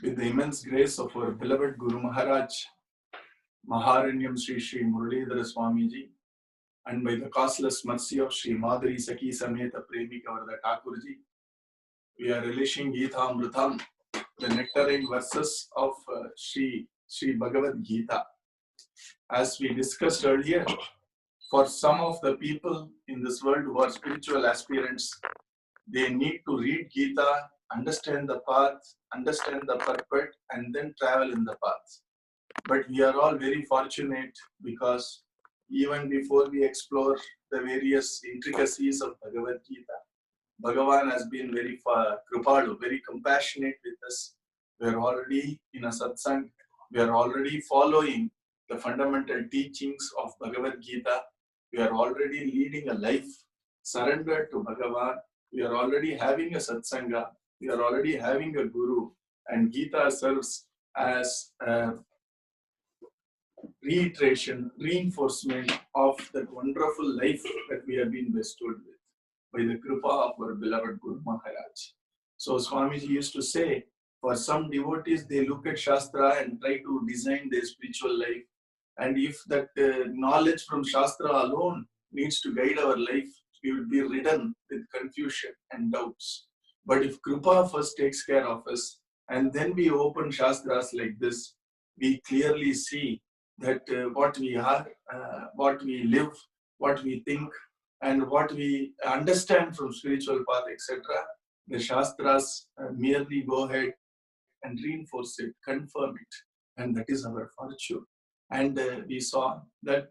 with the immense grace of our beloved Guru Maharaj, Maharanyam Sri Muralidhara Swamiji, and by the causeless mercy of Sri Madhuri Sakhi Sameta Premi Thakurji, we are relishing Gita Amrutam, the nectarine verses of Sri Bhagavad Gita. As we discussed earlier, for some of the people in this world who are spiritual aspirants, they need to read Gita, understand the path, understand the purport, and then travel in the path. But we are all very fortunate because even before we explore the various intricacies of Bhagavad Gita, Bhagavan has been very kripalu, very compassionate with us. We are already in a satsang. We are already following the fundamental teachings of Bhagavad Gita. We are already leading a life surrendered to Bhagavan. We are already having a satsanga. We are already having a guru. And Gita serves as a reiteration, reinforcement of that wonderful life that we have been bestowed with by the kripa of our beloved Guru Maharaj. So Swamiji used to say, for some devotees, they look at Shastra and try to design their spiritual life. And if that knowledge from Shastra alone needs to guide our life, we will be ridden with confusion and doubts. But if Kripa first takes care of us, and then we open Shastras like this, we clearly see that what we are, what we live, what we think, and what we understand from spiritual path, etc. The Shastras merely go ahead and reinforce it, confirm it, and that is our fortune. And we saw that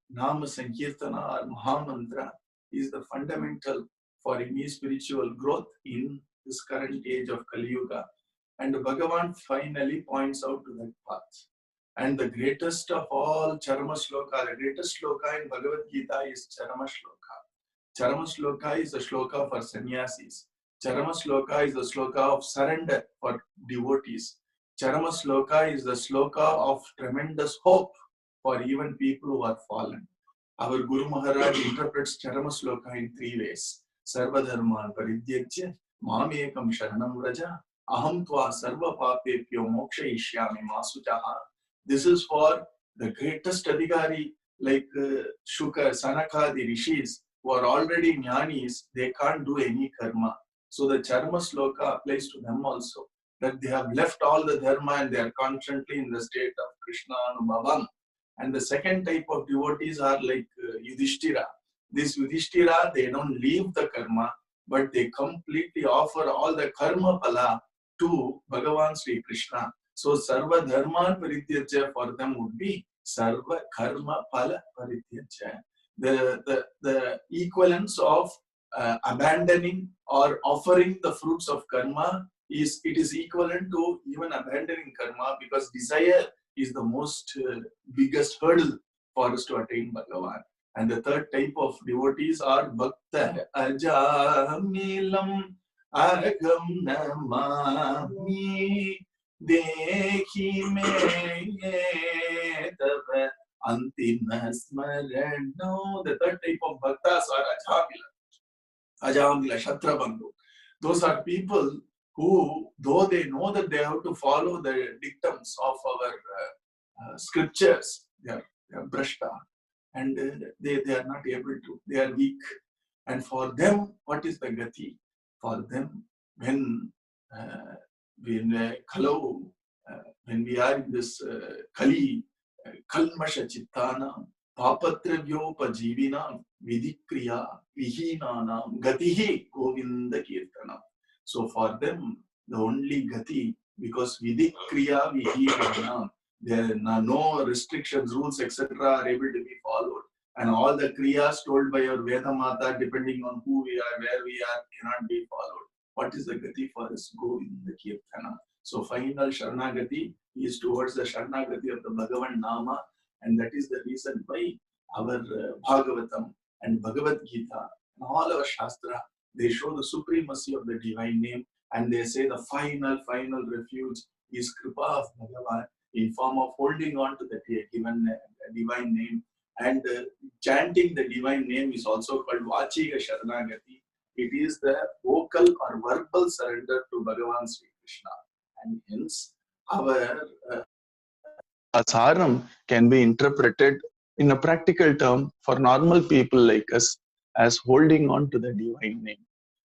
Nama Sankirtana or Mahamantra is the fundamental for any spiritual growth in this current age of Kali Yuga. And Bhagavan finally points out to that path. And the greatest of all Charma Shloka, the greatest shloka in Bhagavad Gita is Charma Shloka. Charma Shloka is a shloka for sannyasis. Charma Shloka is the shloka of surrender for devotees. Charma Shloka is the shloka of tremendous hope for even people who are fallen. Our Guru Maharaj interprets Charma Shloka in three ways. Sarva Dharman Parityajya, Mamekam Sharanam Vraja, Aham Tva Sarva Papepyo Moksha Ishyami Masuchaha. This is for the greatest adhikari like Shuka, Sanaka, the rishis who are already jnanis, they can't do any karma. So the Charma Shloka applies to them also, that they have left all the dharma and they are constantly in the state of Krishna Anubhavam. And the second type of devotees are like Yudhishthira. This Yudhishthira, they don't leave the karma, but they completely offer all the karma pala to Bhagavan Sri Krishna. So Sarva Dharma Parityajya for them would be Sarva Karma Pala Parityajya. The equivalence of abandoning or offering the fruits of karma is equivalent to even abandoning karma, because desire is the most biggest hurdle for us to attain Bhagavan. And the third type of devotees are bhakteh ajamilam agam namami dekhi me tava antima smarano. The third type of bhaktas are ajamila, shatrabandhu. Those are people who, though they know that they have to follow the dictums of our scriptures, they are brashta, and they are not able to, they are weak. And for them, what is the gati? For them, when we are in this Kali, Kalmasha Chittana, Papatravyopa Jivinam, Vidikriya, Vihinanam, Gatihi, Govinda Kirtanam. So for them, the only gati, because Vidikriya, Vihinanam, there are no restrictions, rules, etc. are able to be followed. And all the kriyas told by your Veda Mata, depending on who we are, where we are, cannot be followed. What is the gati for us? Govinda Kirtana. So final Sharanagati is towards the Sharanagati of the Bhagavan Nama, and that is the reason why our Bhagavatam and Bhagavad Gita and all our Shastra, they show the supremacy of the divine name, and they say the final refuge is Kripa of Bhagavan in form of holding on to the given divine name. And chanting the divine name is also called Vachika Sharanagati. It is the vocal or verbal surrender to Bhagavan Sri Krishna. and hence our asaram can be interpreted in a practical term for normal people like us as holding on to the divine name.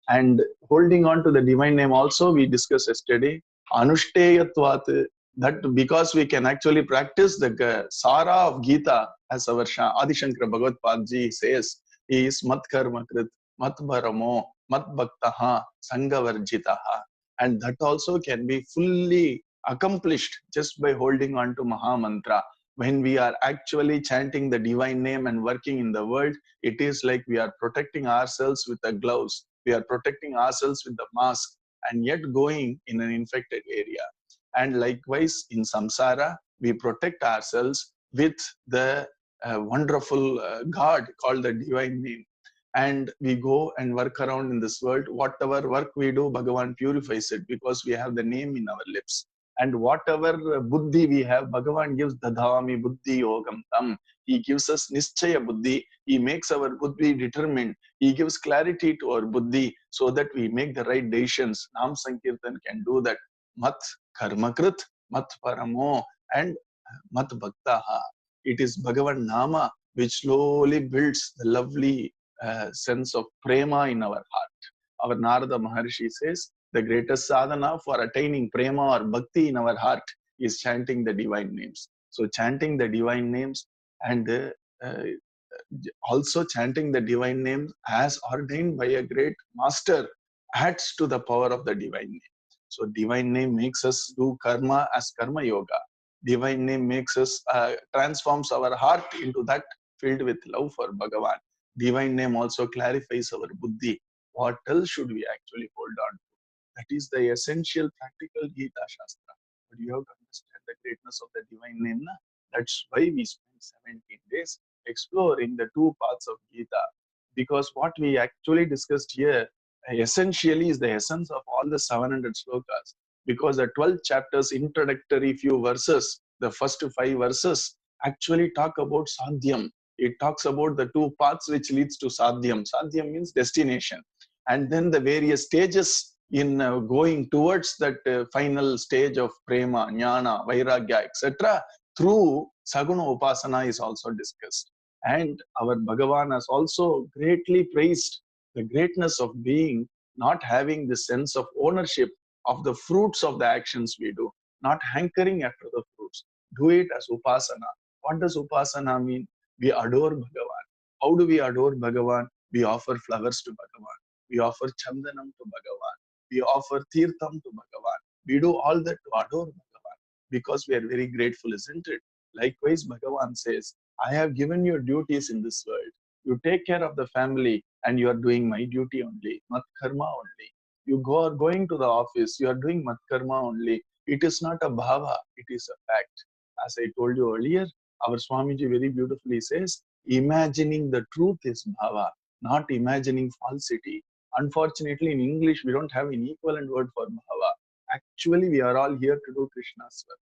And holding on to the divine name also, we discussed yesterday, Anushteyatvat, that because we can actually practice the Sara of Gita, as our Adi Shankara Bhagavad Padji says, is Mat Karma Krit, Mat Bharamo, Mat Bhaktaha, Sangavarjitaha. And that also can be fully accomplished just by holding on to Maha Mantra. When we are actually chanting the divine name and working in the world, it is like we are protecting ourselves with the gloves. We are protecting ourselves with the mask and yet going in an infected area. And likewise in samsara, we protect ourselves with the wonderful God called the divine name. And we go and work around in this world. Whatever work we do, Bhagavan purifies it because we have the name in our lips. And whatever buddhi we have, Bhagavan gives dadhami buddhi yogam tam. He gives us nischaya buddhi. He makes our buddhi determined. He gives clarity to our buddhi so that we make the right decisions. Nam Sankirtan can do that. Mat karmakrit, mat paramo, and mat bhaktaha. It is Bhagavan Nama which slowly builds the lovely sense of prema in our heart. Our Narada Maharshi says, the greatest sadhana for attaining prema or bhakti in our heart is chanting the divine names. So chanting the divine names and also chanting the divine names as ordained by a great master adds to the power of the divine name. So divine name makes us do karma as karma yoga. Divine name makes us, transforms our heart into that filled with love for Bhagavan. Divine name also clarifies our buddhi. What else should we actually hold on to? That is the essential practical Gita Shastra. But you have to understand the greatness of the divine name. Na? That's why we spend 17 days exploring the two parts of Gita. Because what we actually discussed here essentially is the essence of all the 700 slokas. Because the 12 chapters introductory few verses, the first 5 verses actually talk about sadhyam. It talks about the two paths which leads to sadhyam. Sadhyam means destination. And then the various stages in going towards that final stage of prema, jnana, vairagya, etc. through saguna upasana is also discussed. And our Bhagavan has also greatly praised the greatness of being, not having the sense of ownership of the fruits of the actions we do, not hankering after the fruits. Do it as upasana. What does upasana mean? We adore Bhagavan. How do we adore Bhagavan? We offer flowers to Bhagavan. We offer chandanam to Bhagavan. We offer tirtham to Bhagavan. We do all that to adore Bhagavan because we are very grateful, isn't it? Likewise, Bhagavan says, I have given you duties in this world. You take care of the family and you are doing my duty only, mat karma only. You are going to the office, you are doing mat karma only. It is not a bhava, it is a fact. As I told you earlier, our Swamiji very beautifully says, imagining the truth is bhava, not imagining falsity. Unfortunately, in English, we don't have an equivalent word for bhava. Actually, we are all here to do Krishna's work.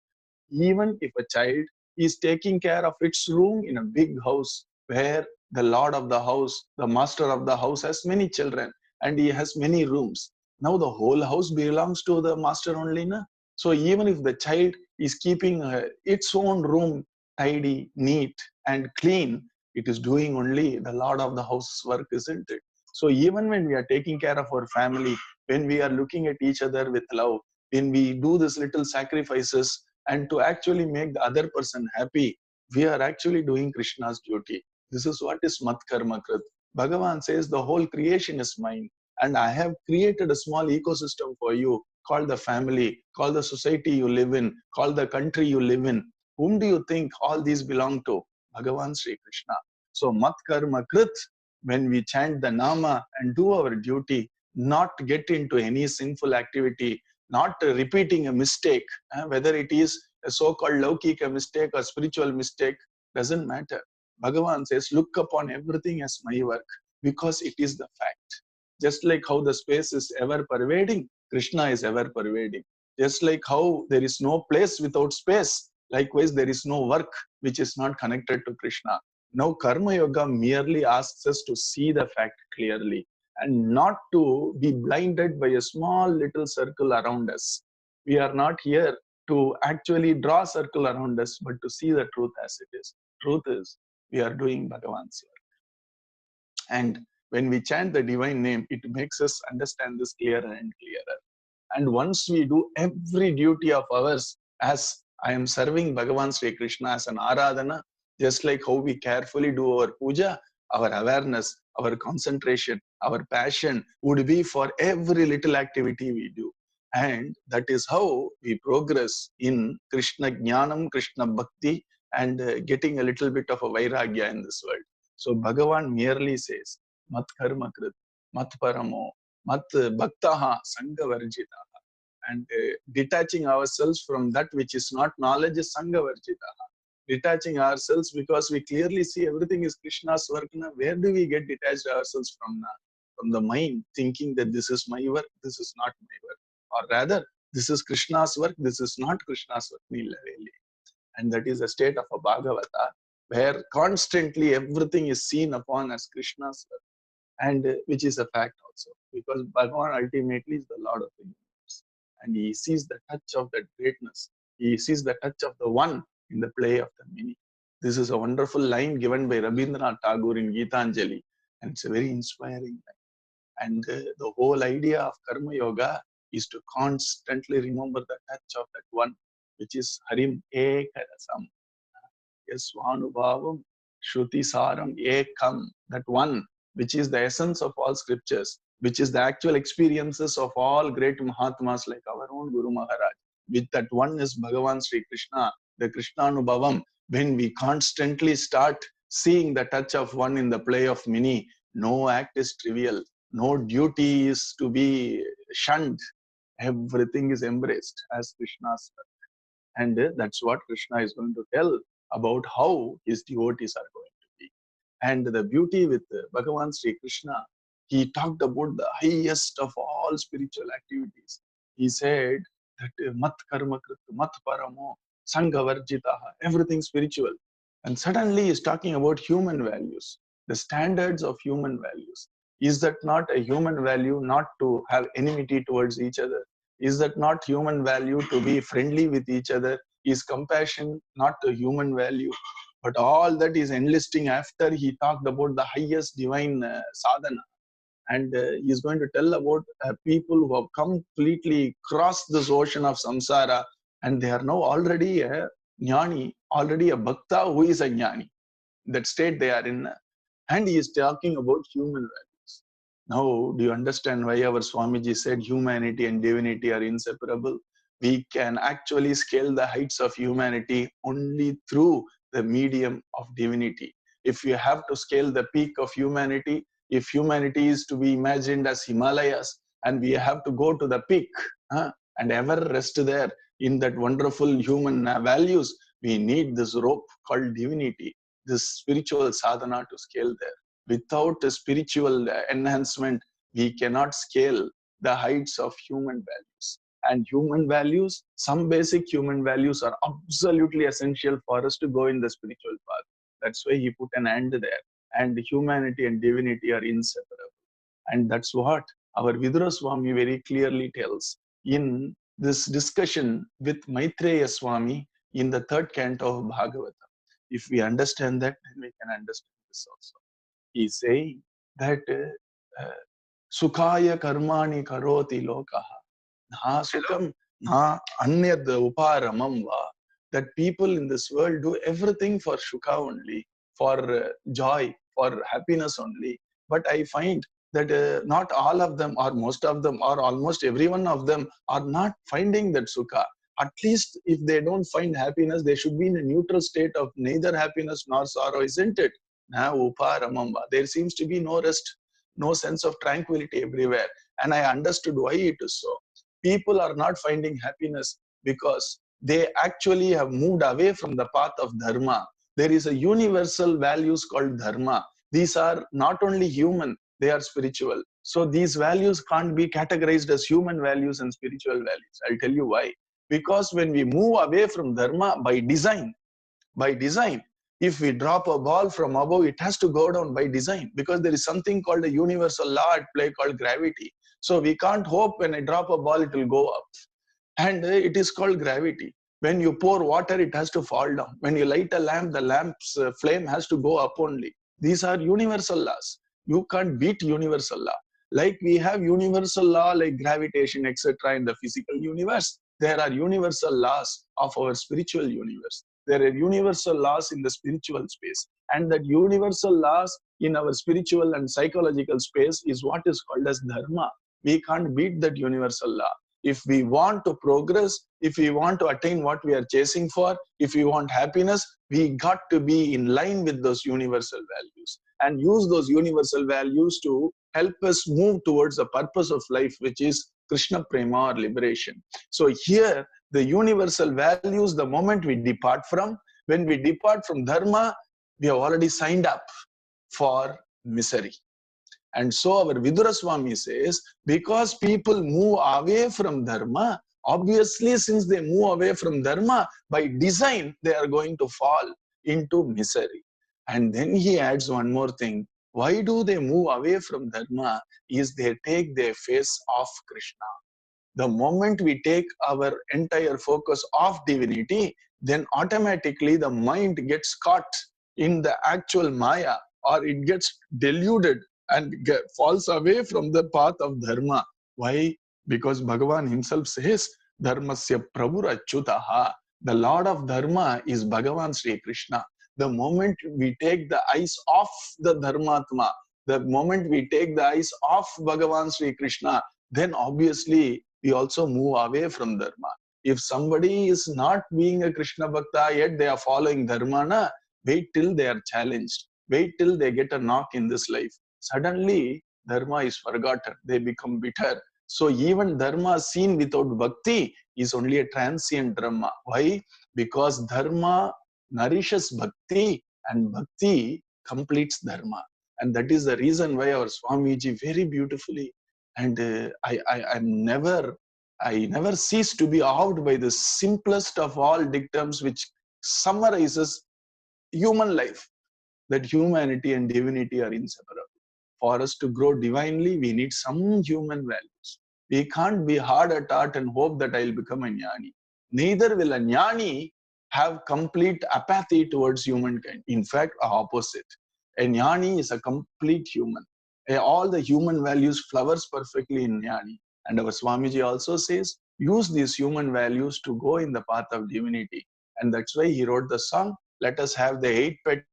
Even if a child is taking care of its room in a big house where the lord of the house, the master of the house has many children and he has many rooms. Now the whole house belongs to the master only. Na? So even if the child is keeping its own room tidy, neat and clean, it is doing only the lord of the house's work, isn't it? So even when we are taking care of our family, when we are looking at each other with love, when we do these little sacrifices and to actually make the other person happy, we are actually doing Krishna's duty. This is what is mat karma krit. Bhagavan says the whole creation is mine and I have created a small ecosystem for you called the family, called the society you live in, called the country you live in. Whom do you think all these belong to? Bhagavan Sri Krishna. So mat karma krit, when we chant the nama and do our duty, not get into any sinful activity, not repeating a mistake, whether it is a so-called laukika mistake or spiritual mistake, doesn't matter. Bhagavan says, look upon everything as my work because it is the fact. Just like how the space is ever pervading, Krishna is ever pervading. Just like how there is no place without space, likewise there is no work which is not connected to Krishna. Now Karma Yoga merely asks us to see the fact clearly and not to be blinded by a small little circle around us. We are not here to actually draw a circle around us, but to see the truth as it is. Truth is, we are doing Bhagavan's work. And when we chant the divine name, it makes us understand this clearer and clearer. And once we do every duty of ours, as I am serving Bhagavan Sri Krishna as an Aradhana, just like how we carefully do our puja, our awareness, our concentration, our passion would be for every little activity we do. And that is how we progress in Krishna Jnanam, Krishna Bhakti, and getting a little bit of a Vairagya in this world. So Bhagavan merely says, Mat Karma Krit, Mat Paramo, Mat Bhaktaha Sangha Varjita. And detaching ourselves from that which is not knowledge is Sangha Varjita. Detaching ourselves because we clearly see everything is Krishna's work. Now, where do we get detached ourselves from now? From the mind, thinking that this is my work, this is not my work. Or rather, this is Krishna's work, this is not Krishna's work. And that is a state of a Bhagavata, where constantly everything is seen upon as Krishna's work. And which is a fact also, because Bhagavan ultimately is the Lord of the universe. And he sees the touch of that greatness. He sees the touch of the one in the play of the many. This is a wonderful line given by Rabindranath Tagore in Gitanjali, and it's a very inspiring line. And the whole idea of Karma Yoga is to constantly remember the touch of that one, which is Harim Ekarasam, Yaswanubhavam, Shruti Saram Ekam, that one, which is the essence of all scriptures, which is the actual experiences of all great Mahatmas like our own Guru Maharaj. With that one is Bhagavan Sri Krishna, the Krishnanubhavam. When we constantly start seeing the touch of one in the play of many, no act is trivial, no duty is to be shunned. Everything is embraced as Krishna's work. And that's what Krishna is going to tell about how his devotees are going to be. And the beauty with Bhagavan Sri Krishna, he talked about the highest of all spiritual activities. He said that mat karma krit, mat paramo, sangha varjitaha, everything spiritual. And suddenly he's talking about human values, the standards of human values. Is that not a human value not to have enmity towards each other? Is that not human value to be friendly with each other? Is compassion not a human value? But all that is enlisting after he talked about the highest divine sadhana. And he is going to tell about people who have completely crossed this ocean of samsara, and they are now already a jnani, already a bhakta who is a jnani. That state they are in. And he is talking about human values. Now, do you understand why our Swamiji said humanity and divinity are inseparable? We can actually scale the heights of humanity only through the medium of divinity. If you have to scale the peak of humanity, if humanity is to be imagined as Himalayas, and we have to go to the peak and ever rest there in that wonderful human values, we need this rope called divinity, this spiritual sadhana to scale there. Without a spiritual enhancement, we cannot scale the heights of human values. And human values, some basic human values are absolutely essential for us to go in the spiritual path. That's why he put an end there. And humanity and divinity are inseparable. And that's what our Vidura Swami very clearly tells in this discussion with Maitreya Swami in the third canto of Bhagavatam. If we understand that, then we can understand this also. He is saying that Sukhaya karmani karoti lokaha, na sukham na anyad uparamam va. That people in this world do everything for sukha only, for joy, for happiness only. But I find that not all of them, or most of them, or almost every one of them are not finding that sukha. At least if they don't find happiness, they should be in a neutral state of neither happiness nor sorrow, isn't it? There seems to be no rest, no sense of tranquility everywhere. And I understood why it is so. People are not finding happiness because they actually have moved away from the path of Dharma. There is a universal values called Dharma. These are not only human, they are spiritual. So these values can't be categorized as human values and spiritual values. I'll tell you why. Because when we move away from Dharma by design, if we drop a ball from above, it has to go down by design, because there is something called a universal law at play called gravity. So we can't hope when I drop a ball, it will go up. And it is called gravity. When you pour water, it has to fall down. When you light a lamp, the lamp's flame has to go up only. These are universal laws. You can't beat universal law. Like we have universal law like gravitation, etc. in the physical universe, there are universal laws of our spiritual universe. There are universal laws in the spiritual space. And that universal laws in our spiritual and psychological space is what is called as Dharma. We can't beat that universal law. If we want to progress, if we want to attain what we are chasing for, if we want happiness, we got to be in line with those universal values and use those universal values to help us move towards the purpose of life, which is Krishna Prema or liberation. So here, the universal values, the moment we depart from, when we depart from Dharma, we have already signed up for misery. And so our Vidura Swami says, because people move away from Dharma, obviously since they move away from Dharma, by design, they are going to fall into misery. And then he adds one more thing. Why do they move away from Dharma? Is they take their face off Krishna. The moment we take our entire focus off divinity, then automatically the mind gets caught in the actual Maya, or it gets deluded and falls away from the path of Dharma. Why? Because Bhagavan himself says, Dharmasya Prabhurachyutaha. The Lord of Dharma is Bhagavan Sri Krishna. The moment we take the eyes off the Dharmatma, the moment we take the eyes off Bhagavan Sri Krishna, then obviously we also move away from Dharma. If somebody is not being a Krishna Bhakta, yet they are following Dharma, wait till they are challenged. Wait till they get a knock in this life. Suddenly, Dharma is forgotten. They become bitter. So even Dharma seen without Bhakti is only a transient Dharma. Why? Because Dharma nourishes Bhakti and Bhakti completes Dharma. And that is the reason why our Swamiji very beautifully, and I never cease to be awed by the simplest of all dictums which summarizes human life, that humanity and divinity are inseparable. For us to grow divinely, we need some human values. We can't be hard at heart and hope that I'll become a jnani. Neither will a jnani have complete apathy towards humankind. In fact, opposite. A jnani is a complete human. All the human values flowers perfectly in jnani. And our Swamiji also says, use these human values to go in the path of divinity. And that's why he wrote the song, let us have the 8-petal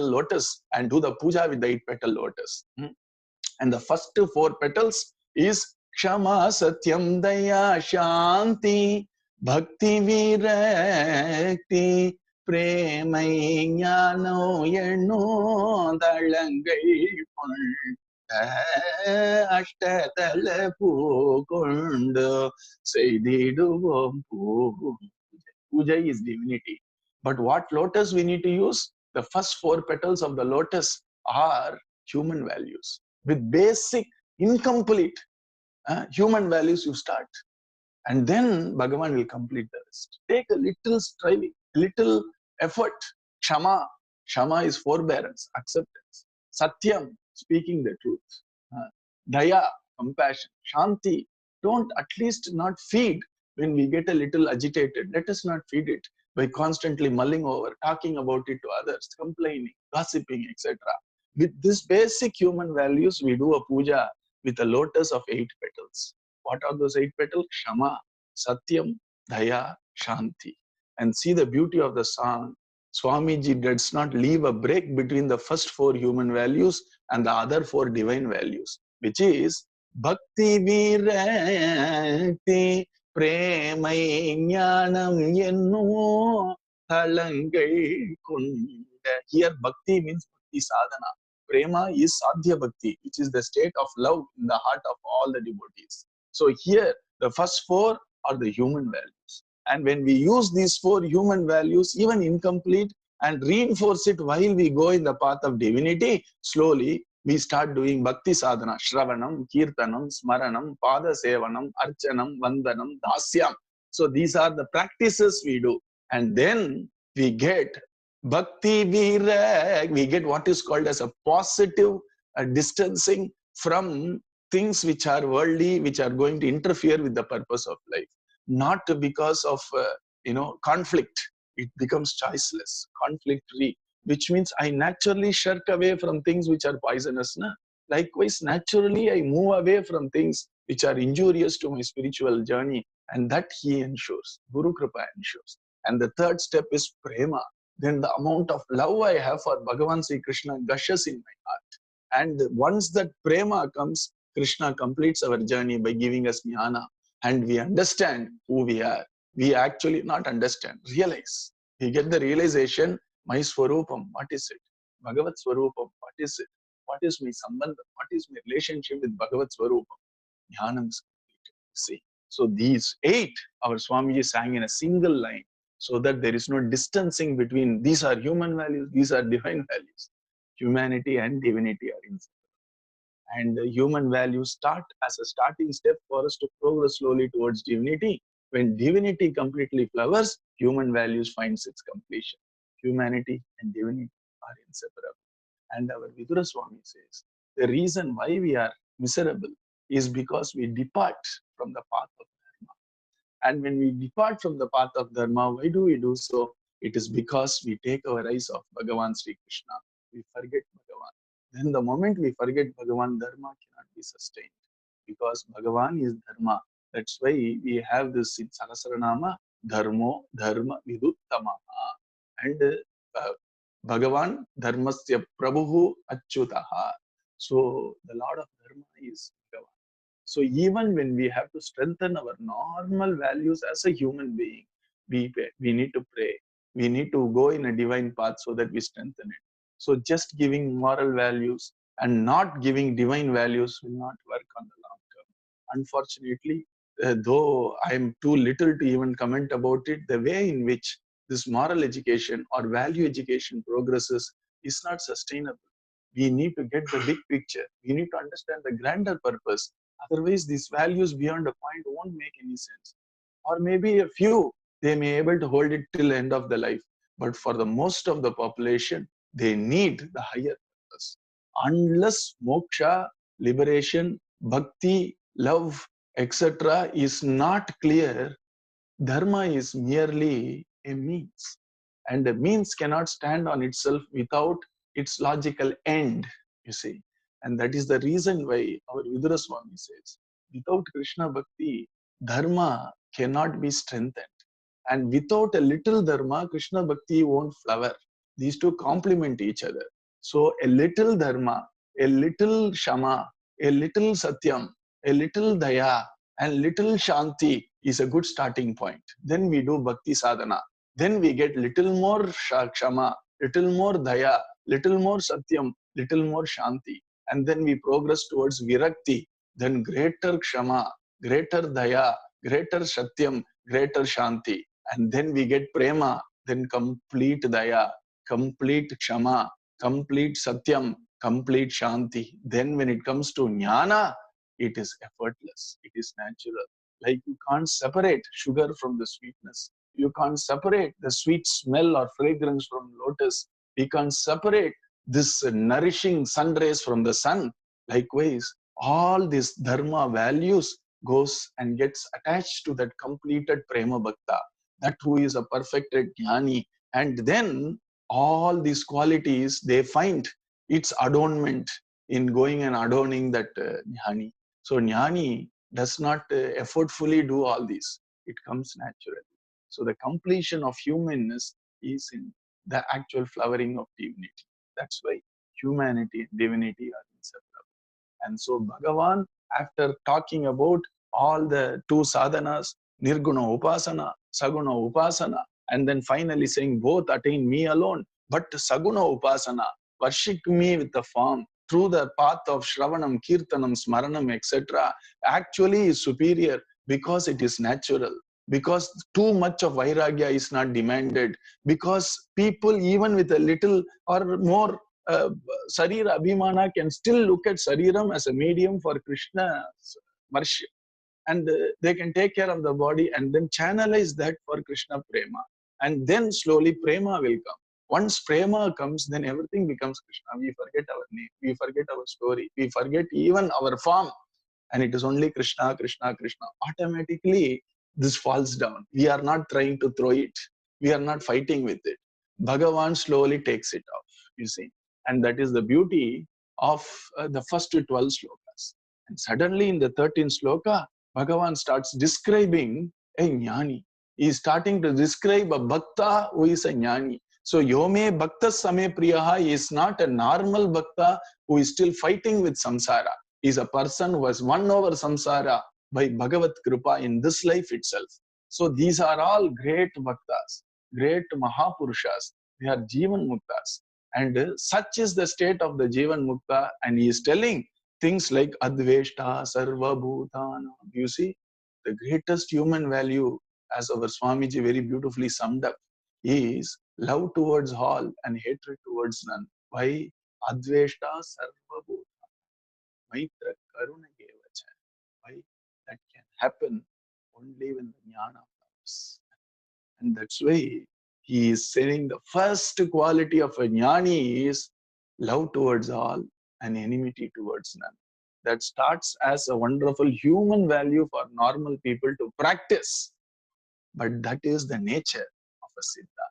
lotus and do the puja with the 8-petal lotus. And the first 4 petals is Kshama Satyam Daya Shanti Bhakti Virakti Premi Jnano Yeno Dalangai Ashtatala Pukund Seididuvam Puja is divinity. But what lotus we need to use? The first 4 petals of the lotus are human values. With basic, incomplete human values you start. And then Bhagavan will complete the rest. Take a little striving, little effort. Kshama. Kshama is forbearance, acceptance. Satyam, speaking the truth. Daya, compassion. Shanti, don't at least not feed when we get a little agitated. Let us not feed it by constantly mulling over, talking about it to others, complaining, gossiping, etc. With this basic human values, we do a puja with a lotus of 8 petals. What are those 8 petals? Kshama, Satyam, Daya, Shanti. And see the beauty of the song. Swamiji does not leave a break between the first 4 human values and the other 4 divine values, which is Bhakti Virakti Premai Jnanam Yenno Talangai Kunda. Here Bhakti means Bhakti Sadhana. Prema is Sadhya Bhakti, which is the state of love in the heart of all the devotees. So here, the first 4 are the human values. And when we use these 4 human values, even incomplete, and reinforce it while we go in the path of divinity, slowly we start doing Bhakti Sadhana, Shravanam, Kirtanam, Smaranam, Pada Sevanam, Archanam, Vandanam, Dasyam. So these are the practices we do. And then we get Bhakti Virag, we get what is called as a positive distancing from things which are worldly, which are going to interfere with the purpose of life. not because of conflict. It becomes choiceless, conflict-free, which means I naturally shirk away from things which are poisonous. Na? Likewise, naturally, I move away from things which are injurious to my spiritual journey, and that he ensures. Guru Kripa ensures. And the third step is prema. Then the amount of love I have for Bhagavan Sri Krishna gushes in my heart. And once that prema comes, Krishna completes our journey by giving us jnana. And we understand who we are. We actually not understand, realize. We get the realization, my Swarupam, what is it? Bhagavat Swarupam, what is it? What is my sambandham? What is my relationship with Bhagavat Swarupam? Jnanam is completed. See. So these 8, our Swamiji sang in a single line, so that there is no distancing between these are human values, these are divine values. Humanity and divinity are inseparable. And the human values start as a starting step for us to progress slowly towards divinity. When divinity completely flowers, human values finds its completion. Humanity and divinity are inseparable. And our Vidura Swami says, the reason why we are miserable is because we depart from the path of Dharma. And when we depart from the path of Dharma, why do we do so? It is because we take our eyes off Bhagavan Sri Krishna. We forget Bhagavan. Then the moment we forget Bhagavan, Dharma cannot be sustained. Because Bhagavan is Dharma. That's why we have this in Sahasranama, Dharmo, Dharma, Viduttamaha. And Bhagavan, Dharmasya Prabhu Achyutaha. So the Lord of Dharma is Bhagavan. So even when we have to strengthen our normal values as a human being, we need to pray. We need to go in a divine path so that we strengthen it. So just giving moral values and not giving divine values will not work on the long term. Unfortunately, though I am too little to even comment about it, the way in which this moral education or value education progresses is not sustainable. We need to get the big picture. We need to understand the grander purpose. Otherwise, these values beyond a point won't make any sense. Or maybe a few, they may be able to hold it till the end of the life. But for the most of the population, they need the higher purpose. Unless moksha, liberation, bhakti, love, etc. is not clear, Dharma is merely a means. And the means cannot stand on itself without its logical end, you see. And that is the reason why our Vidura Swami says, without Krishna Bhakti, Dharma cannot be strengthened. And without a little Dharma, Krishna Bhakti won't flower. These two complement each other. So a little Dharma, a little Shama, a little Satyam, a little Daya, and little Shanti is a good starting point. Then we do Bhakti Sadhana. Then we get little more Kshama, little more Daya, little more Satyam, little more Shanti. And then we progress towards Virakti. Then greater Kshama, greater Daya, greater Satyam, greater Shanti. And then we get Prema, then complete Daya, complete Kshama, complete Satyam, complete Shanti. Then when it comes to Jnana, it is effortless, it is natural. Like you can't separate sugar from the sweetness. You can't separate the sweet smell or fragrance from lotus. You can't separate this nourishing sun rays from the sun. Likewise, all these dharma values goes and gets attached to that completed prema bhakta, that who is a perfected jnani. And then all these qualities, they find its adornment in going and adorning that jnani. So jnani does not effortfully do all this. It comes naturally. So the completion of humanness is in the actual flowering of divinity. That's why humanity and divinity are inseparable. And so Bhagavan, after talking about all the two sadhanas, Nirguna Upasana, Saguna Upasana, and then finally saying both attain me alone, but Saguna Upasana, worship me with the form, through the path of Shravanam, Kirtanam, Smaranam, etc., actually is superior because it is natural, because too much of Vairagya is not demanded, because people even with a little or more Sarira Abhimana can still look at Sariram as a medium for Krishna's worship. And they can take care of the body and then channelize that for Krishna Prema. And then slowly Prema will come. Once Prema comes, then everything becomes Krishna. We forget our name, we forget our story, we forget even our form. And it is only Krishna, Krishna, Krishna. Automatically, this falls down. We are not trying to throw it. We are not fighting with it. Bhagavan slowly takes it off, you see. And that is the beauty of the first 12 slokas. And suddenly in the 13th sloka, Bhagavan starts describing a jnani. He is starting to describe a bhakta who is a jnani. So, Yome Bhakta Same Priyaha is not a normal bhakta who is still fighting with samsara. He is a person who has won over samsara by Bhagavat Kripa in this life itself. So, these are all great bhaktas, great Mahapurushas. They are Jivan Muktas. And such is the state of the Jivan Mukta. And he is telling things like Adveshta Sarva Bhutana. You see, the greatest human value, as our Swamiji very beautifully summed up, is love towards all and hatred towards none. Why? Adveshta Sarva Bhutana. Maitra Karuna Gevacha. Why? That can happen only when the jnana comes. And that's why he is saying the first quality of a jnani is love towards all and enmity towards none. That starts as a wonderful human value for normal people to practice. But that is the nature of a siddha.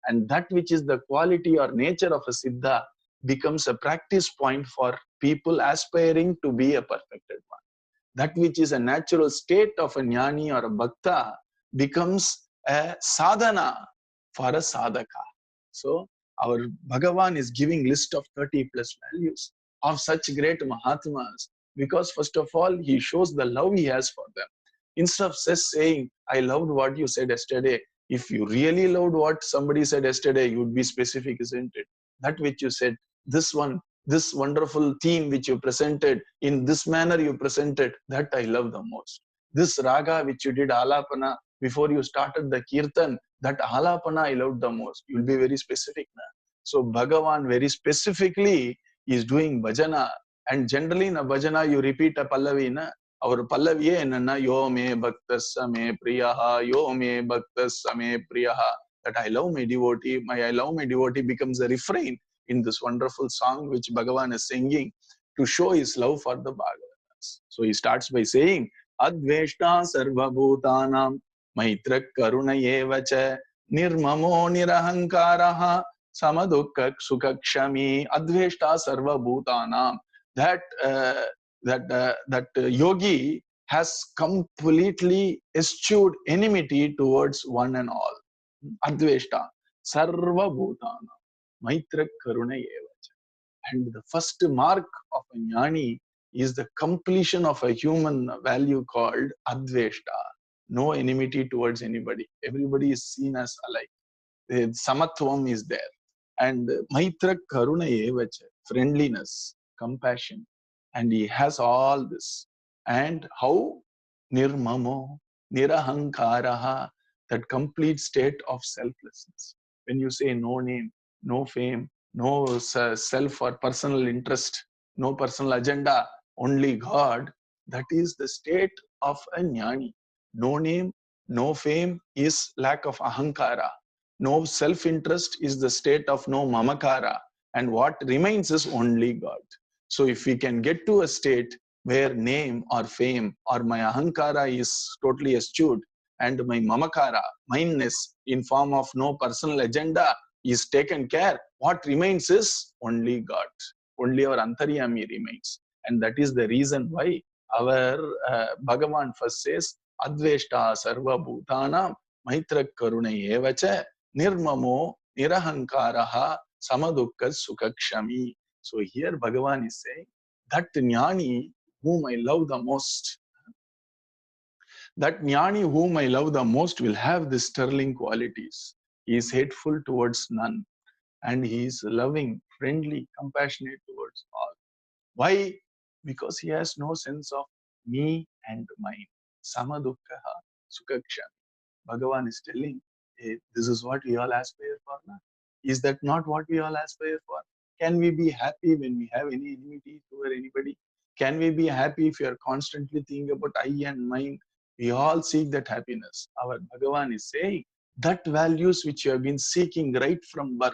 And that which is the quality or nature of a siddha becomes a practice point for people aspiring to be a perfected one. That which is a natural state of a jnani or a bhakta becomes a sadhana for a sadhaka. So, our Bhagavan is giving list of 30 plus values of such great Mahatmas, because first of all, he shows the love he has for them. Instead of just saying, I loved what you said yesterday, if you really loved what somebody said yesterday, you would be specific, isn't it? That which you said, this one, this wonderful theme which you presented, in this manner you presented, that I love the most. This raga which you did alapana before you started the kirtan, that alapana I loved the most. You'll be very specific now. So Bhagavan very specifically is doing bhajana, and generally in a bhajana you repeat a pallavi, na? Our pallavi enna yo me bhaktas me priyaha, yo me bhaktas me priyaha. That I love my devotee, I love my devotee becomes a refrain in this wonderful song which Bhagavan is singing to show his love for the Bhagavatas. So he starts by saying, Adveshta sarva bhutanam maitra karuna yevacha nirmamo nirahankaraha samadukka sukakshami. Adveshta sarva bhutanam. That yogi has completely eschewed enmity towards one and all. Adveshta sarva bhutana maitra karuna yevacha. And the first mark of a jnani is the completion of a human value called adveshta. No enmity towards anybody. Everybody is seen as alike. Samatvam is there. And maitra karuna yevacha, friendliness, compassion. And he has all this. And how? Nirmamo, nirahankaraha, that complete state of selflessness. When you say no name, no fame, no self or personal interest, no personal agenda, only God, that is the state of a jnani. No name, no fame is lack of ahankara. No self-interest is the state of no mamakara. And what remains is only God. So if we can get to a state where name or fame or my ahankara is totally eschewed and my mamakara, mindness in form of no personal agenda is taken care, what remains is only God. Only our antaryami remains. And that is the reason why our Bhagavan first says, Adveshta sarva bhutana maitra karuna yevacha nirmamo nirahankaraha samadukka sukakshami. So here Bhagavan is saying that jnani whom I love the most, that jnani whom I love the most will have the sterling qualities. He is hateful towards none and he is loving, friendly, compassionate towards all. Why? Because he has no sense of me and mine. Samadukkaha sukakshami. Bhagavan is telling, hey, this is what we all aspire for now. Is that not what we all aspire for? Can we be happy when we have any enmity toward anybody? Can we be happy if we are constantly thinking about I and mine? We all seek that happiness. Our Bhagavan is saying that values which you have been seeking right from birth,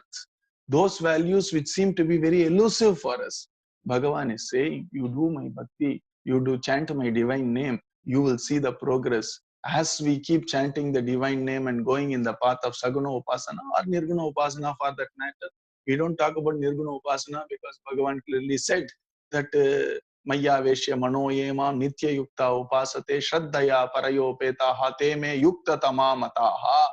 those values which seem to be very elusive for us, Bhagavan is saying, you do my bhakti, you do chant my divine name, you will see the progress as we keep chanting the divine name and going in the path of Saguna Upasana or Nirguna Upasana for that matter. We don't talk about Nirguna Upasana because Bhagavan clearly said that Maya Veshya Manoyema Nitya Yukta Upasate Shraddhaya Parayopeta Hateme Yukta Tamamataha.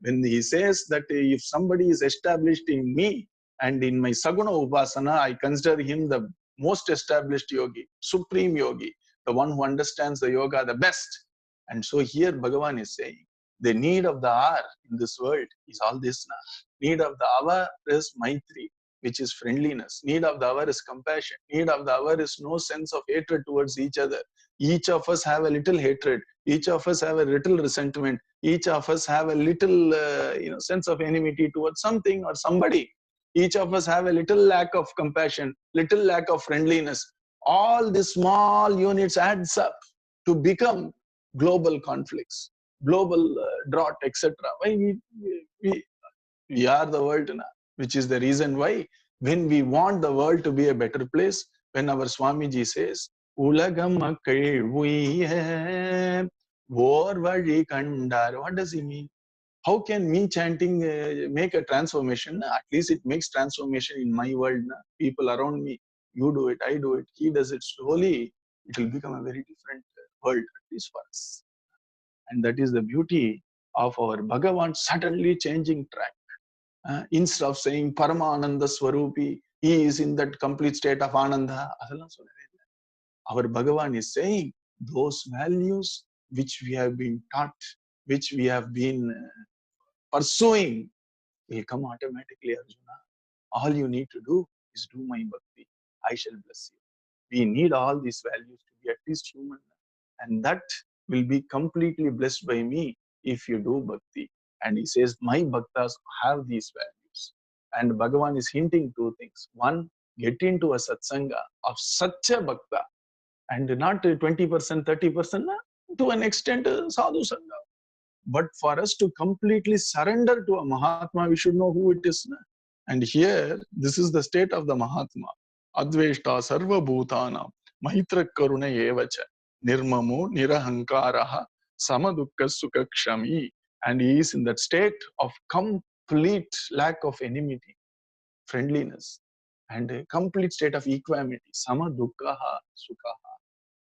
When he says that if somebody is established in me and in my Saguna Upasana, I consider him the most established yogi, supreme yogi, the one who understands the yoga the best. And so here Bhagavan is saying, the need of the hour in this world is all this now. Need of the hour is Maitri, which is friendliness. Need of the hour is compassion. Need of the hour is no sense of hatred towards each other. Each of us have a little hatred. Each of us have a little resentment. Each of us have a little sense of enmity towards something or somebody. Each of us have a little lack of compassion, little lack of friendliness. All these small units adds up to become global conflicts, global drought, etc. Why we are the world now, which is the reason why when we want the world to be a better place, when our Swamiji says, Ulagam kandar, what does he mean? How can me chanting make a transformation? At least it makes transformation in my world. People around me, you do it, I do it, he does it. Slowly, it will become a very different world, at least for us. And that is the beauty of our Bhagavan suddenly changing track. Instead of saying Paramananda Swarupi, he is in that complete state of Ananda. Our Bhagavan is saying those values which we have been taught, which we have been pursuing, will come automatically, Arjuna. All you need to do is do my bhakti. I shall bless you. We need all these values to be at least human. And that will be completely blessed by me if you do bhakti. And he says, my bhaktas have these values. And Bhagavan is hinting two things. One, get into a satsanga of such a bhakta. And not 20%, 30%, to an extent, sadhu sangha. But for us to completely surrender to a Mahatma, we should know who it is. And here, this is the state of the Mahatma. Adveshta sarva bhutana, maitra karuna evacha, nirmamo nirahankaraha, samadukka sukakshami. And he is in that state of complete lack of enmity, friendliness, and a complete state of equanimity. Samadukkaha sukhaha.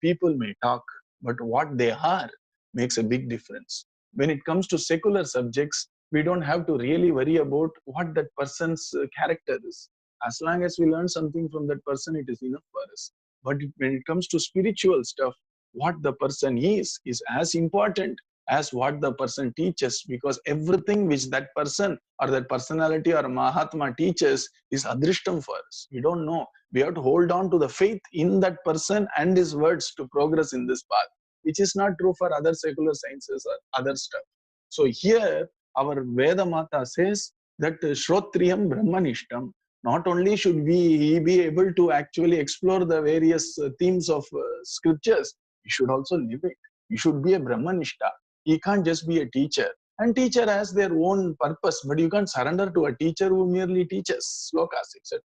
People may talk, but what they are makes a big difference. When it comes to secular subjects, we don't have to really worry about what that person's character is. As long as we learn something from that person, it is enough for us. But when it comes to spiritual stuff, what the person is as important as what the person teaches, because everything which that person or that personality or Mahatma teaches is adrishtam for us. We don't know. We have to hold on to the faith in that person and his words to progress in this path, which is not true for other secular sciences or other stuff. So here, our Veda Mata says that Shrotriyam Brahmanishtam. Not only should we be able to actually explore the various themes of scriptures, we should also live it. We should be a Brahmanishta. He can't just be a teacher. And teacher has their own purpose, but you can't surrender to a teacher who merely teaches slokas, etc.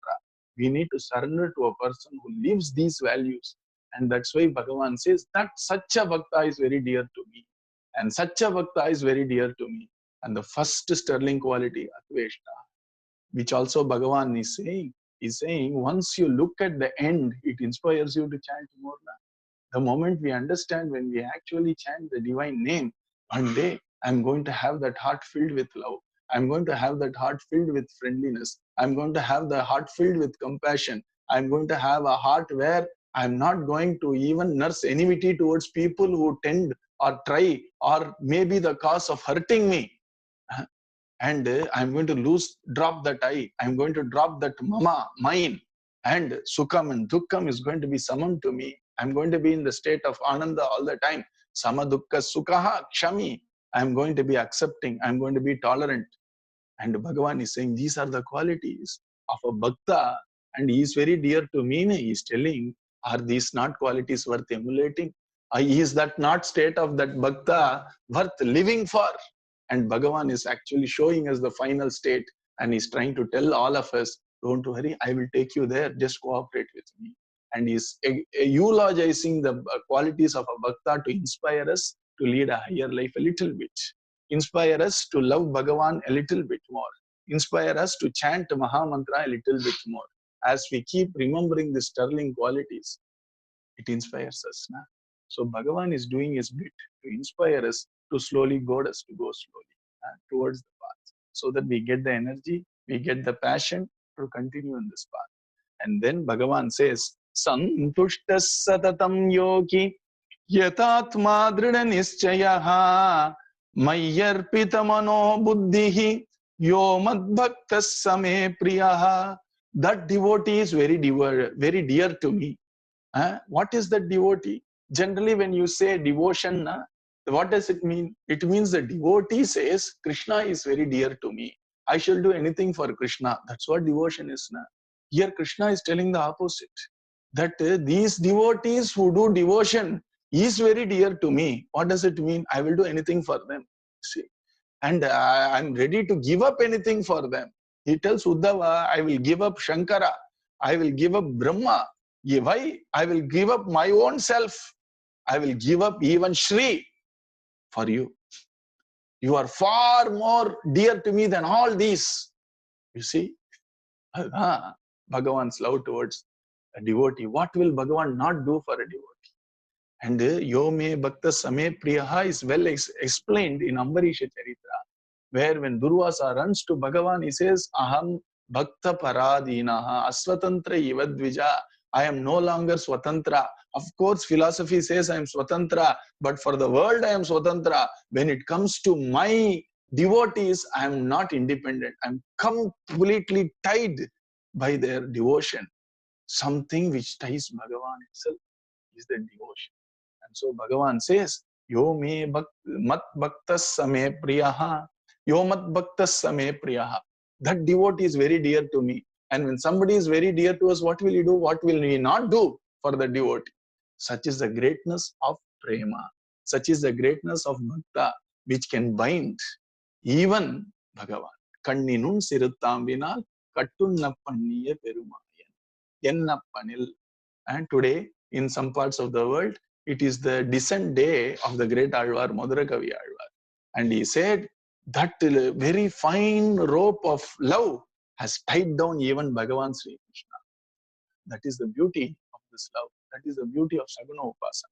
We need to surrender to a person who lives these values. And that's why Bhagavan says that such a bhakta is very dear to me. And such a bhakta is very dear to me. And the first sterling quality, Atveshta, which also Bhagavan is saying, once you look at the end, it inspires you to chant more. The moment we understand, when we actually chant the divine name, one day I'm going to have that heart filled with love. I'm going to have that heart filled with friendliness. I'm going to have the heart filled with compassion. I'm going to have a heart where I'm not going to even nurse enmity towards people who tend or try or maybe the cause of hurting me. And I'm going to drop that I. I'm going to drop that mama, mine. And sukham and dukkham is going to be samam to me. I'm going to be in the state of ananda all the time. Sama dukkha sukhaha kshami. I'm going to be accepting. I'm going to be tolerant. And Bhagavan is saying these are the qualities of a bhakta. And he is very dear to me. He is telling, are these not qualities worth emulating? Is that not state of that bhakta worth living for? And Bhagavan is actually showing us the final state. And he's trying to tell all of us, don't worry, I will take you there. Just cooperate with me. And he's eulogizing the qualities of a bhakta to inspire us to lead a higher life a little bit. Inspire us to love Bhagavan a little bit more. Inspire us to chant Maha Mantra a little bit more. As we keep remembering the sterling qualities, it inspires us. Na? So Bhagavan is doing his bit to inspire us to slowly guide us to go slowly towards the path, so that we get the energy, we get the passion to continue in this path. And then Bhagavan says, Santushtas satatam yogi yatatma drida nischayaha mayyarpita mano buddhihi yo madbhaktas same priyaha. That devotee is very dear to me. What is that devotee? Generally, when you say devotion, what does it mean? It means the devotee says, Krishna is very dear to me. I shall do anything for Krishna. That's what devotion is. Here, Krishna is telling the opposite. That these devotees who do devotion is very dear to me. What does it mean? I will do anything for them. See, and I'm ready to give up anything for them. He tells Uddhava, I will give up Shankara. I will give up Brahma. Why? I will give up my own self. I will give up even Shri for you. You are far more dear to me than all these. You see? Bhagavan's love towards a devotee. What will Bhagavan not do for a devotee? And Yo me bhakta same priyaha is well explained in Ambarisha Charitra, where when Durvasa runs to Bhagavan, he says, Aham bhakta paradinaha asvatantra ivadvija. I am no longer swatantra. Of course, philosophy says I am swatantra, but for the world I am swatantra. When it comes to my devotees, I am not independent. I am completely tied by their devotion. Something which ties Bhagavan itself is the devotion. And so Bhagavan says, Yo me mat bhaktas same priyaha. Yo mat bhaktas same priyaha. That devotee is very dear to me. And when somebody is very dear to us, what will he do? What will we not do for the devotee? Such is the greatness of Prema. Such is the greatness of Bhakta, which can bind even Bhagavan. Kanninun siruttamvinal kattunna panniya perumayan. Yennappanil. And today, in some parts of the world, it is the descent day of the great Alvar, Madhurakavi Alvar. And he said that very fine rope of love has tied down even Bhagavan Sri Krishna. That is the beauty of this love. That is the beauty of Saguna Upasana.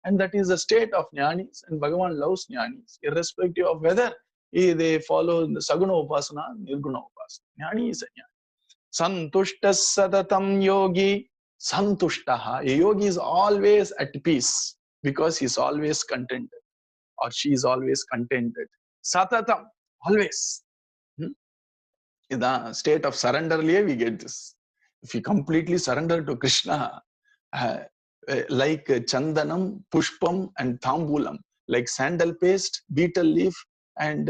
And that is the state of Jnanis. And Bhagavan loves Jnanis, irrespective of whether they follow the Saguna Upasana, Nirguna Upasana. Jnani is a Jnani. Santushtas satatam yogi. Santushtaha. A yogi is always at peace because he is always contented, or she is always contented. Satatam, always. In the state of surrender, we get this. If you completely surrender to Krishna, like chandanam, pushpam, and tambulam, like sandal paste, betel leaf, and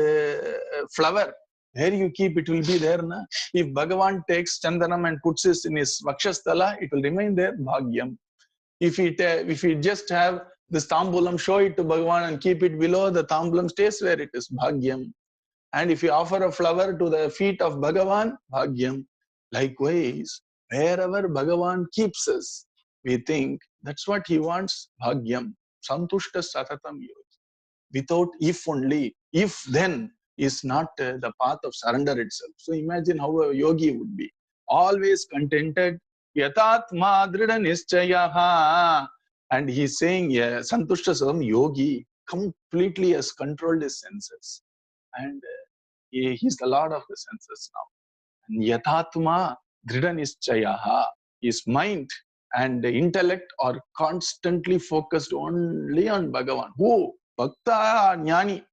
flower, where you keep, it will be there. Na? If Bhagavan takes chandanam and puts it in his vakshasthala, it will remain there, bhagyam. If we just have this tambulam, show it to Bhagavan and keep it below, the tambulam stays where it is, bhagyam. And if you offer a flower to the feet of Bhagavan, bhagyam. Likewise, wherever Bhagavan keeps us, we think that's what he wants, bhagyam. Santushta satatam yogi. Without if only, if then is not the path of surrender itself. So imagine how a yogi would be. Always contented. Yatatma drida nischayaha. And he's saying, yeah, Santushta Sadam yogi completely has controlled his senses. And he's the Lord of the senses now. And Yatatma drida nischayaha. His mind and intellect are constantly focused only on Bhagavan. Who? Bhakta Jnani.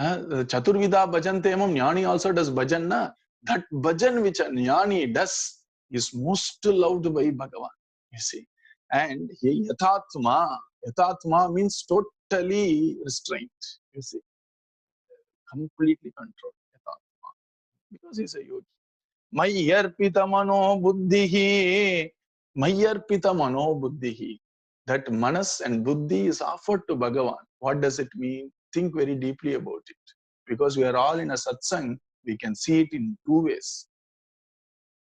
Chaturvida bhajan temam, Jnani also does bhajan. Na? That bhajan which a Jnani does is most loved by Bhagavan. You see. And Yatatma means totally restrained. You see. Completely controlled. Yatatma. Because he's a yogi. Mayyarpita mano buddhihi. Mayyarpita mano buddhihi. That manas and buddhi is offered to Bhagavan. What does it mean? Think very deeply about it. Because we are all in a satsang, we can see it in two ways.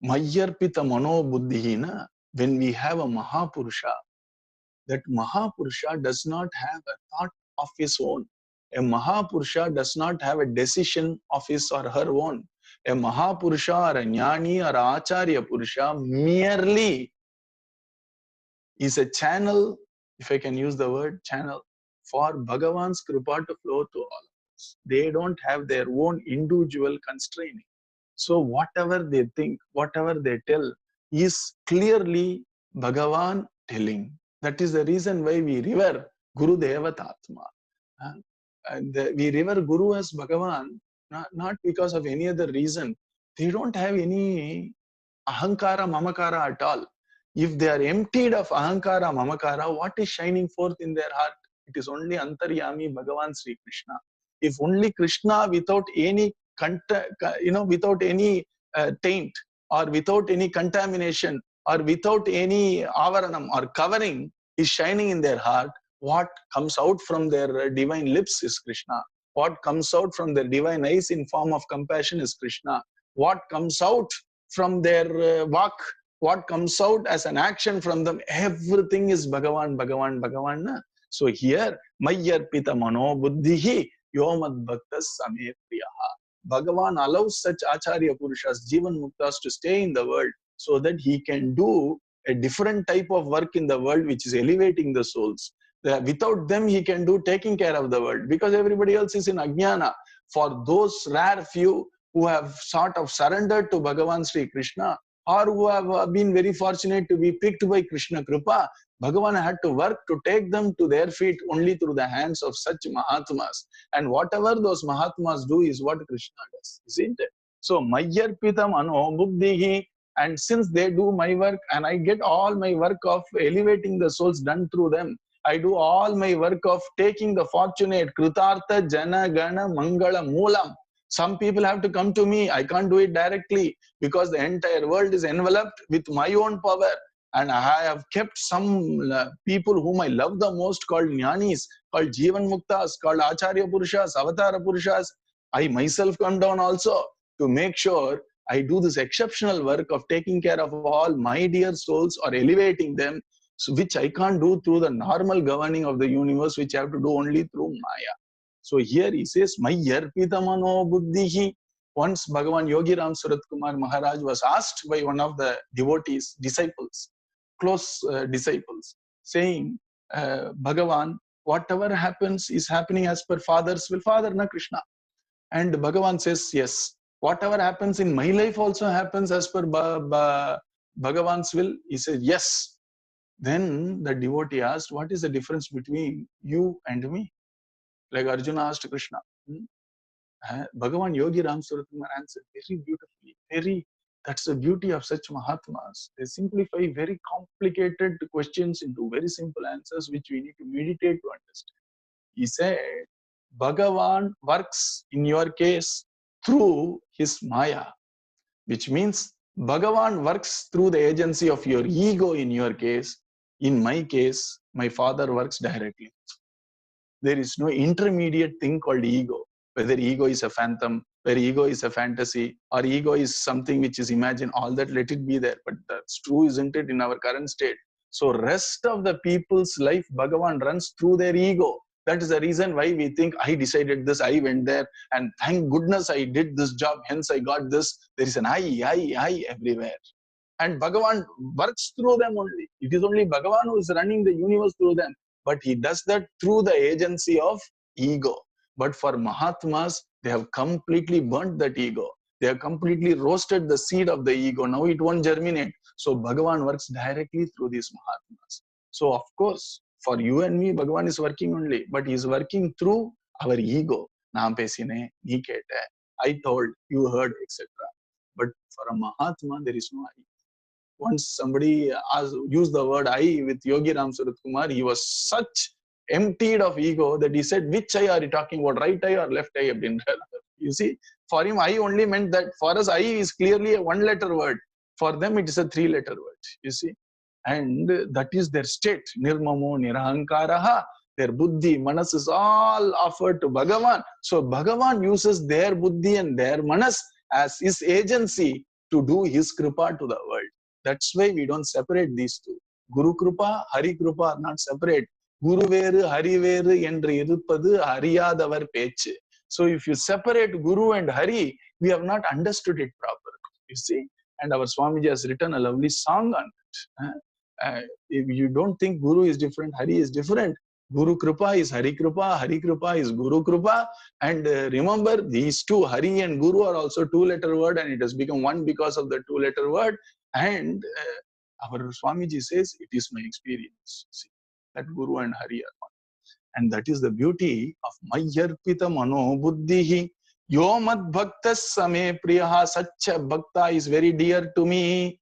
Mayyarpita mano buddhihi, na? When we have a Mahapurusha, that Mahapurusha does not have a thought of his own. A Mahapurusha does not have a decision of his or her own. A Mahapurusha or a Jnani or a Acharya Purusha merely is a channel, if I can use the word channel, for Bhagavan's Kripa to flow to all of us. They don't have their own individual constraining. So whatever they think, whatever they tell is clearly Bhagavan telling. That is the reason why we revere Guru Deva Tatma. And we revere Guru as Bhagavan, not because of any other reason. They don't have any ahankara, mamakara at all. If they are emptied of ahankara, mamakara, what is shining forth in their heart? It is only Antaryami Bhagavan Sri Krishna. If only Krishna without any without any taint or without any contamination or without any avaranam or covering is shining in their heart, what comes out from their divine lips is Krishna. What comes out from their divine eyes in form of compassion is Krishna. What comes out from their walk, what comes out as an action from them, everything is Bhagavan, Bhagavan, Bhagavan. Na? So here, Mayyarpita Mano Buddhihi Yomad Bhaktas Same Priyaha. Bhagavan allows such Acharya Purushas, Jivan Muktas to stay in the world so that he can do a different type of work in the world which is elevating the souls. Without them, he can do taking care of the world because everybody else is in Ajnana. For those rare few who have sort of surrendered to Bhagavan Sri Krishna or who have been very fortunate to be picked by Krishna Kripa, Bhagavan had to work to take them to their feet only through the hands of such Mahatmas. And whatever those Mahatmas do is what Krishna does, isn't it? So, Mayyarpita Mano Buddhihi, and since they do my work and I get all my work of elevating the souls done through them, I do all my work of taking the fortunate, Kritartha Jana Gana Mangala Moolam. Some people have to come to me. I can't do it directly because the entire world is enveloped with my own power. And I have kept some people whom I love the most called Jnanis, called Jivan Muktas, called Acharya Purushas, Avatara Purushas. I myself come down also to make sure I do this exceptional work of taking care of all my dear souls or elevating them, so which I can't do through the normal governing of the universe, which I have to do only through Maya. So here he says, Mayyarpita Mano Buddhihi. Once Bhagavan Yogi Ram Surat Kumar Maharaj was asked by one of the devotees, disciples, close disciples, saying, Bhagavan, whatever happens is happening as per Father's will, Father na Krishna. And Bhagavan says, yes, whatever happens in my life also happens as per Bhagavan's will. He says, yes. Then the devotee asked, what is the difference between you and me? Like Arjuna asked Krishna. Bhagavan Yogi Ram Surat Kumar answered very beautifully. That's the beauty of such Mahatmas. They simplify very complicated questions into very simple answers which we need to meditate to understand. He said, Bhagavan works in your case through his Maya, which means Bhagavan works through the agency of your ego in your case. In my case, my Father works directly. There is no intermediate thing called ego. Whether ego is a phantom, whether ego is a fantasy, or ego is something which is imagined, all that let it be there. But that's true, isn't it, in our current state? So rest of the people's life, Bhagavan runs through their ego. That is the reason why we think, I decided this, I went there, and thank goodness I did this job, hence I got this. There is an I everywhere. And Bhagavan works through them only. It is only Bhagavan who is running the universe through them. But he does that through the agency of ego. But for Mahatmas, they have completely burnt that ego. They have completely roasted the seed of the ego. Now it won't germinate. So Bhagavan works directly through these Mahatmas. So of course, for you and me, Bhagavan is working only. But he is working through our ego. Naam pesine, nee kete, I told, you heard, etc. But for a Mahatma, there is no I. Once somebody used the word I with Yogi Ram Surat Kumar, he was such emptied of ego that he said, which eye are you talking about, right eye or left eye? You see, for him, I only meant that. For us, I is clearly a one-letter word. For them, it is a three-letter word, you see. And that is their state. Nirmamo, nirahankaraha. Their buddhi, manas is all offered to Bhagavan. So Bhagavan uses their buddhi and their manas as his agency to do his kripa to the world. That's why we don't separate these two. Guru Kripa, Hari Kripa are not separate. Guru veru, Hari veru என்று இருப்பது அறியாதவர் பேச்சு. So if you separate Guru and Hari, we have not understood it properly. You see, and our Swamiji has written a lovely song on it. If you don't think Guru is different, Hari is different. Guru Kripa is Hari Kripa, Hari Kripa is Guru Kripa. And remember, these two, Hari and Guru, are also two-letter word, and it has become one because of the two-letter word. And our Swamiji says, it is my experience. See, that Guru and Hari are one. And that is the beauty of Mayarpita Mano Buddhihi. Yo mad bhaktas same priyaha. Such a bhakta is very dear to me.